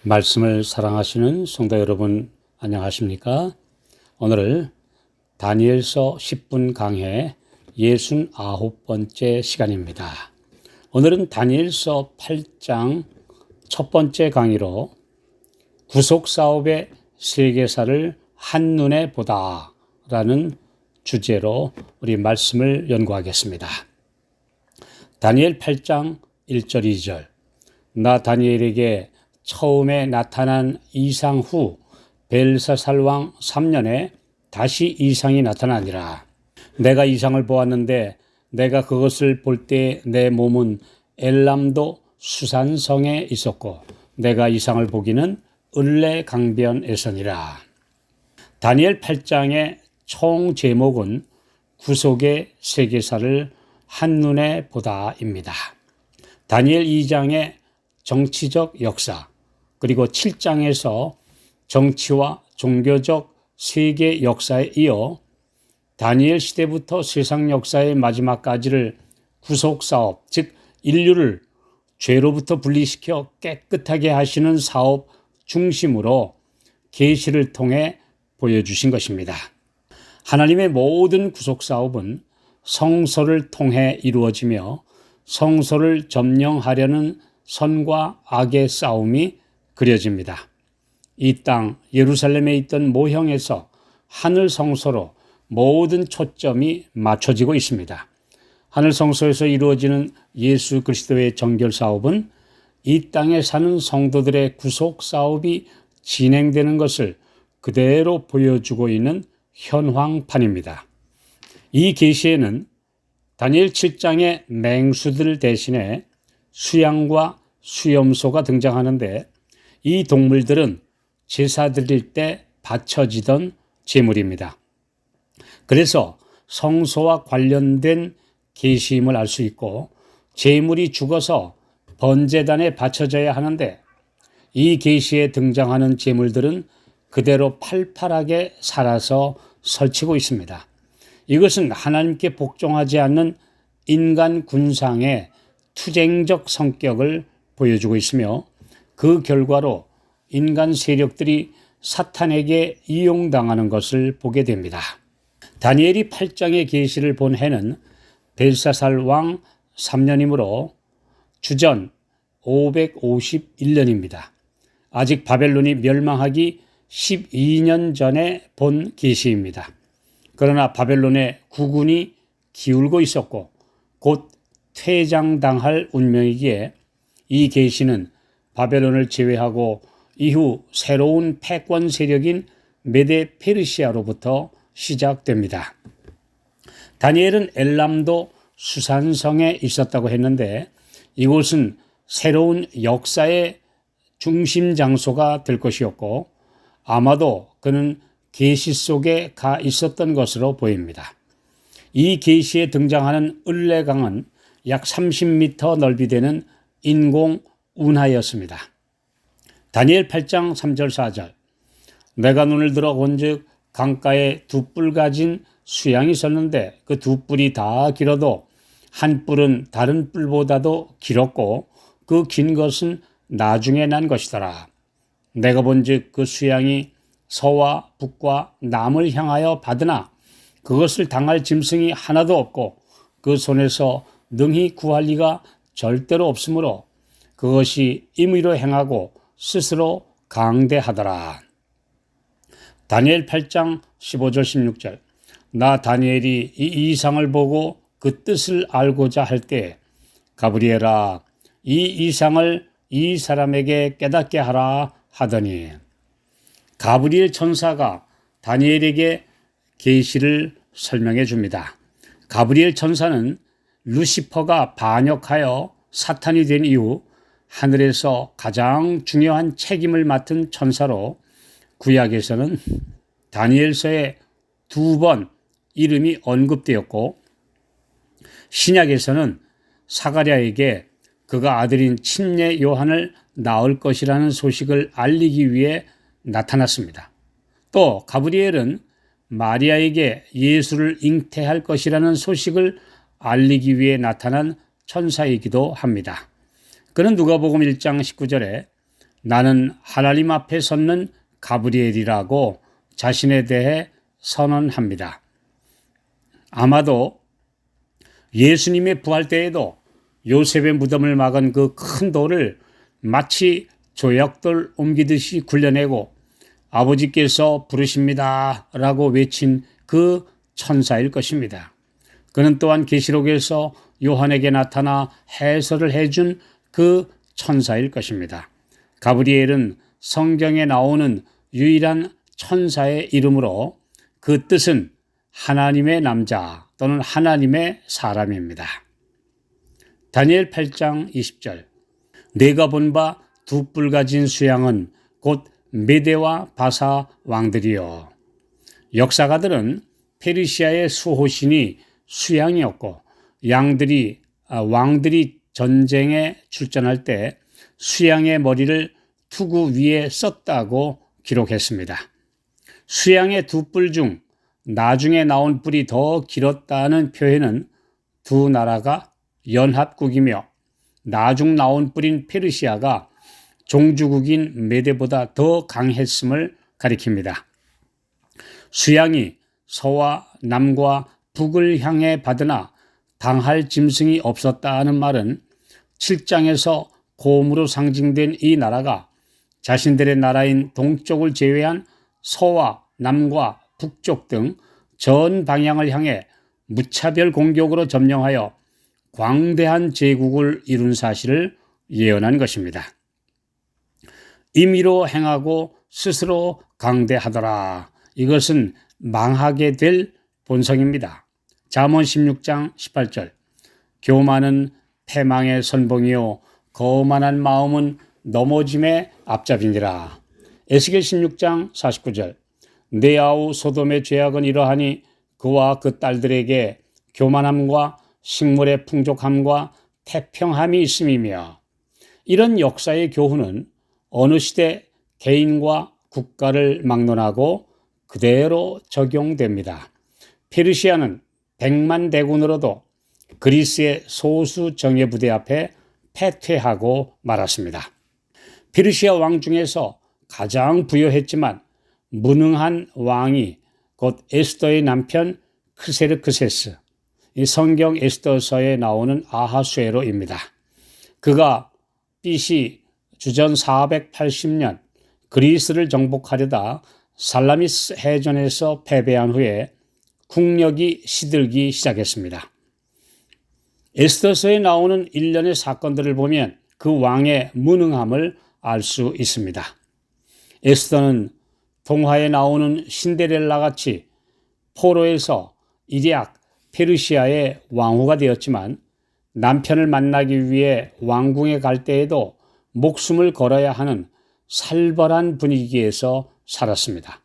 말씀을 사랑하시는 성도 여러분 안녕하십니까? 오늘 다니엘서 10분 강해 69번째 시간입니다. 오늘은 다니엘서 8장 첫 번째 강의로 구속사업의 세계사를 한눈에 보다 라는 주제로 우리 말씀을 연구하겠습니다. 다니엘 8장 1절 2절 나 다니엘에게 처음에 나타난 이상 후 벨사살 왕 3년에 다시 이상이 나타나니라. 내가 이상을 보았는데 내가 그것을 볼 때 내 몸은 엘람도 수산성에 있었고 내가 이상을 보기는 을레 강변에서니라. 다니엘 8장의 총 제목은 구속의 세계사를 한눈에 보다입니다. 다니엘 2장의 정치적 역사, 그리고 7장에서 정치와 종교적 세계 역사에 이어 다니엘 시대부터 세상 역사의 마지막까지를 구속사업, 즉 인류를 죄로부터 분리시켜 깨끗하게 하시는 사업 중심으로 계시를 통해 보여주신 것입니다. 하나님의 모든 구속사업은 성소를 통해 이루어지며 성소를 점령하려는 선과 악의 싸움이 그려집니다. 이 땅 예루살렘에 있던 모형에서 하늘 성소로 모든 초점이 맞춰지고 있습니다. 하늘 성소에서 이루어지는 예수 그리스도의 정결 사업은 이 땅에 사는 성도들의 구속 사업이 진행되는 것을 그대로 보여주고 있는 현황판입니다. 이 계시에는 다니엘 7장의 맹수들 대신에 수양과 수염소가 등장하는데 이 동물들은 제사 드릴 때 바쳐지던 제물입니다. 그래서 성소와 관련된 계시임을 알 수 있고 제물이 죽어서 번제단에 바쳐져야 하는데 이 계시에 등장하는 제물들은 그대로 팔팔하게 살아서 설치고 있습니다. 이것은 하나님께 복종하지 않는 인간 군상의 투쟁적 성격을 보여주고 있으며 그 결과로 인간 세력들이 사탄에게 이용당하는 것을 보게 됩니다. 다니엘이 8장의 계시를 본 해는 벨사살 왕 3년이므로 주전 551년입니다. 아직 바벨론이 멸망하기 12년 전에 본 계시입니다. 그러나 바벨론의 국운이 기울고 있었고 곧 퇴장당할 운명이기에 이 계시는 바벨론을 제외하고 이후 새로운 패권 세력인 메데 페르시아로부터 시작됩니다. 다니엘은 엘람도 수산성에 있었다고 했는데 이곳은 새로운 역사의 중심 장소가 될 것이었고 아마도 그는 계시 속에 가 있었던 것으로 보입니다. 이 계시에 등장하는 을레강은 약 30m 넓이 되는 인공 운하였습니다. 다니엘 8장 3절 4절 내가 눈을 들어 본즉 강가에 두 뿔 가진 수양이 섰는데 그 두 뿔이 다 길어도 한 뿔은 다른 뿔보다도 길었고 그 긴 것은 나중에 난 것이더라. 내가 본즉 그 수양이 서와 북과 남을 향하여 받으나 그것을 당할 짐승이 하나도 없고 그 손에서 능히 구할 리가 절대로 없으므로 그것이 임의로 행하고 스스로 강대하더라. 다니엘 8장 15절 16절 나 다니엘이 이 이상을 보고 그 뜻을 알고자 할 때 가브리엘아 이 이상을 이 사람에게 깨닫게 하라 하더니 가브리엘 천사가 다니엘에게 계시를 설명해 줍니다. 가브리엘 천사는 루시퍼가 반역하여 사탄이 된 이후 하늘에서 가장 중요한 책임을 맡은 천사로 구약에서는 다니엘서에 2번 이름이 언급되었고 신약에서는 사가랴에게 그가 아들인 침례 요한을 낳을 것이라는 소식을 알리기 위해 나타났습니다. 또 가브리엘은 마리아에게 예수를 잉태할 것이라는 소식을 알리기 위해 나타난 천사이기도 합니다. 그는 누가복음 1장 19절에 나는 하나님 앞에 섰는 가브리엘이라고 자신에 대해 선언합니다. 아마도 예수님의 부활 때에도 요셉의 무덤을 막은 그 큰 돌을 마치 조약돌 옮기듯이 굴려내고 아버지께서 부르십니다 라고 외친 그 천사일 것입니다. 그는 또한 계시록에서 요한에게 나타나 해설을 해준 그 천사일 것입니다. 가브리엘은 성경에 나오는 유일한 천사의 이름으로 그 뜻은 하나님의 남자 또는 하나님의 사람입니다. 다니엘 8장 20절 내가 본 바 두 뿔 가진 수양은 곧 메대와 바사 왕들이요. 역사가들은 페르시아의 수호신이 수양이었고 왕들이 전쟁에 출전할 때 수양의 머리를 투구 위에 썼다고 기록했습니다. 수양의 두 뿔 중 나중에 나온 뿔이 더 길었다는 표현은 두 나라가 연합국이며 나중 나온 뿔인 페르시아가 종주국인 메대보다 더 강했음을 가리킵니다. 수양이 서와 남과 북을 향해 받으나 당할 짐승이 없었다는 말은 7장에서 곰으로 상징된 이 나라가 자신들의 나라인 동쪽을 제외한 서와 남과 북쪽 등 전 방향을 향해 무차별 공격으로 점령하여 광대한 제국을 이룬 사실을 예언한 것입니다. 임의로 행하고 스스로 강대하더라. 이것은 망하게 될 본성입니다. 잠언 16장 18절 교만은 패망의 선봉이요 거만한 마음은 넘어짐의 앞잡이니라. 에스겔 16장 49절 내 아우 소돔의 죄악은 이러하니 그와 그 딸들에게 교만함과 식물의 풍족함과 태평함이 있음이며 이런 역사의 교훈은 어느 시대 개인과 국가를 막론하고 그대로 적용됩니다. 페르시아는 100만 대군으로도 그리스의 소수 정예부대 앞에 패퇴하고 말았습니다. 페르시아 왕 중에서 가장 부유했지만 무능한 왕이 곧 에스더의 남편 크세르크세스, 이 성경 에스더서에 나오는 아하수에로입니다. 그가 BC 주전 480년 그리스를 정복하려다 살라미스 해전에서 패배한 후에 국력이 시들기 시작했습니다. 에스더서에 나오는 일련의 사건들을 보면 그 왕의 무능함을 알 수 있습니다. 에스더는 동화에 나오는 신데렐라같이 포로에서 일약 페르시아의 왕후가 되었지만 남편을 만나기 위해 왕궁에 갈 때에도 목숨을 걸어야 하는 살벌한 분위기에서 살았습니다.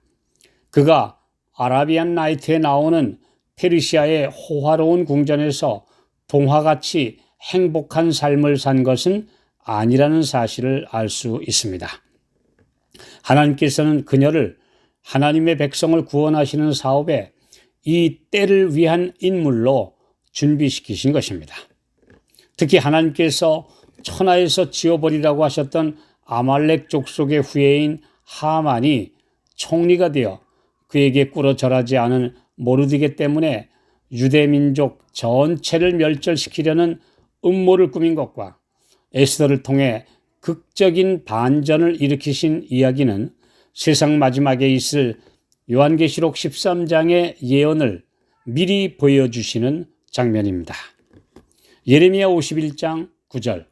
그가 아라비안 나이트에 나오는 페르시아의 호화로운 궁전에서 동화같이 행복한 삶을 산 것은 아니라는 사실을 알 수 있습니다. 하나님께서는 그녀를 하나님의 백성을 구원하시는 사업에 이 때를 위한 인물로 준비시키신 것입니다. 특히 하나님께서 천하에서 지워버리라고 하셨던 아말렉 족속의 후예인 하만이 총리가 되어 그에게 꿇어 절하지 않은 모르드게 때문에 유대민족 전체를 멸절시키려는 음모를 꾸민 것과 에스더를 통해 극적인 반전을 일으키신 이야기는 세상 마지막에 있을 요한계시록 13장의 예언을 미리 보여주시는 장면입니다. 예레미야 51장 9절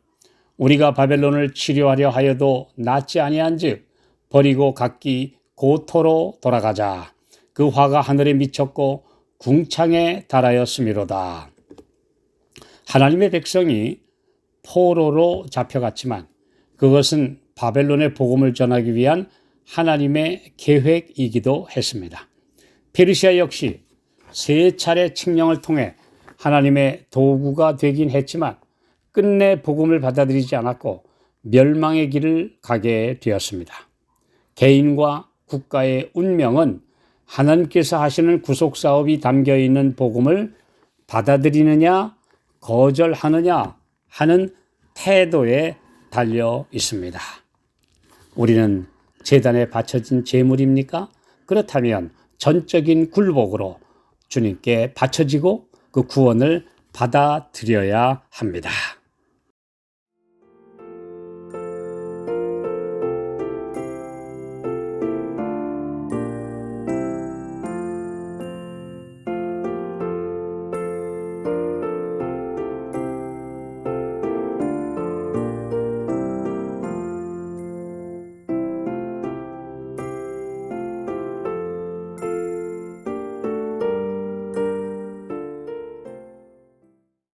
우리가 바벨론을 치료하려 하여도 낫지 아니한즉 버리고 각기 고토로 돌아가자. 그 화가 하늘에 미쳤고 궁창에 달하였음이로다. 하나님의 백성이 포로로 잡혀갔지만 그것은 바벨론의 복음을 전하기 위한 하나님의 계획이기도 했습니다. 페르시아 역시 세 차례 칙령을 통해 하나님의 도구가 되긴 했지만 끝내 복음을 받아들이지 않았고 멸망의 길을 가게 되었습니다. 개인과 국가의 운명은 하나님께서 하시는 구속사업이 담겨있는 복음을 받아들이느냐 거절하느냐 하는 태도에 달려 있습니다. 우리는 제단에 바쳐진 제물입니까? 그렇다면 전적인 굴복으로 주님께 바쳐지고 그 구원을 받아들여야 합니다.